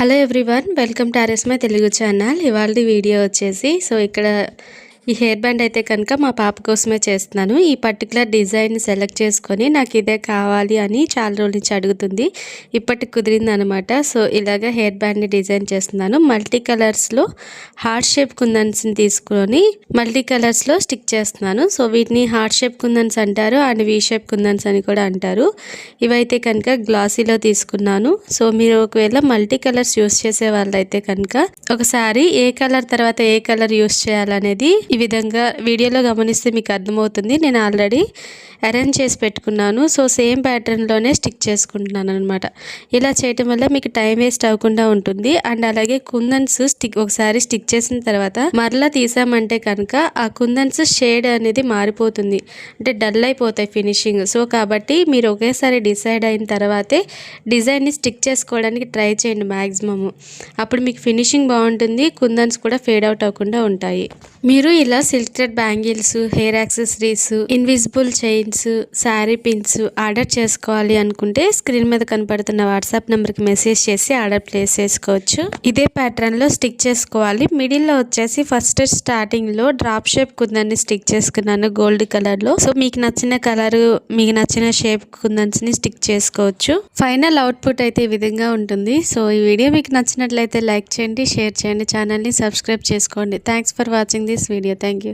Hello everyone, welcome to ఆర్ఎస్మై Telugu channel. ఇవాళ video వచ్చేసి ఇక్కడ ఈ హెయిర్ బ్యాండ్ అయితే కనుక మా పాప కోసమే చేస్తున్నాను. ఈ పర్టికులర్ డిజైన్ సెలెక్ట్ చేసుకొని నాకు ఇదే కావాలి అని చాలా రోజుల నుంచి అడుగుతుంది. ఇప్పటికి కుదిరింది అనమాట. సో ఇలాగ హెయిర్ బ్యాండ్ని డిజైన్ చేస్తున్నాను. మల్టీ కలర్స్లో హార్ట్ షేప్ కుందన్స్ని తీసుకొని మల్టీ కలర్స్లో స్టిక్ చేస్తున్నాను. సో వీటిని హార్ట్ షేప్ కుందన్స్ అంటారు అండ్ వీ షేప్ కుందన్స్ అని కూడా అంటారు. ఇవైతే కనుక గ్లాసీలో తీసుకున్నాను. సో మీరు ఒకవేళ మల్టీ కలర్స్ యూస్ చేసే వాళ్ళైతే కనుక ఒకసారి ఏ కలర్ తర్వాత ఏ కలర్ యూస్ చేయాలనేది ఈ విధంగా వీడియోలో గమనిస్తే మీకు అర్థమవుతుంది. నేను ఆల్రెడీ అరేంజ్ చేసి పెట్టుకున్నాను. సో సేమ్ ప్యాటర్న్లోనే స్టిక్ చేసుకుంటున్నాను అనమాట. ఇలా చేయటం వల్ల మీకు టైం వేస్ట్ అవ్వకుండా ఉంటుంది. అండ్ అలాగే కుందన్స్ ఒకసారి స్టిక్ చేసిన తర్వాత మరలా తీసామంటే కనుక ఆ కుందన్స్ షేడ్ అనేది మారిపోతుంది, అంటే డల్ అయిపోతాయి ఫినిషింగ్. సో కాబట్టి మీరు ఒకేసారి డిసైడ్ అయిన తర్వాతే డిజైన్ని స్టిక్ చేసుకోవడానికి ట్రై చేయండి మ్యాక్సిమము. అప్పుడు మీకు ఫినిషింగ్ బాగుంటుంది, కుందన్స్ కూడా ఫేడ్ అవుట్ అవ్వకుండా ఉంటాయి. మీరు ఇలా silk thread bangles, hair accessories, invisible chains, sari pins order చేసుకోవాలి అనుకుంటే స్క్రీన్ మీద కనపడుతున్న వాట్సాప్ నెంబర్కి మెసేజ్ చేసి ఆర్డర్ ప్లేస్ చేసుకోవచ్చు. ఇదే ప్యాటర్న్లో స్టిక్ చేసుకోవాలి. మిడిల్లో వచ్చేసి ఫస్ట్ స్టార్టింగ్లో డ్రాప్ షేప్ కుందన్ని స్టిక్ చేసుకున్నాను గోల్డ్ కలర్లో. సో మీకు నచ్చిన కలర్, మీకు నచ్చిన షేప్ కుందన్స్ని స్టిక్ చేసుకోవచ్చు. ఫైనల్ అవుట్పుట్ అయితే ఈ విధంగా ఉంటుంది. సో ఈ వీడియో మీకు నచ్చినట్లయితే లైక్ చేయండి, షేర్ చేయండి, ఛానల్ని సబ్స్క్రైబ్ చేసుకోండి. Thanks for watching this video. Thank you.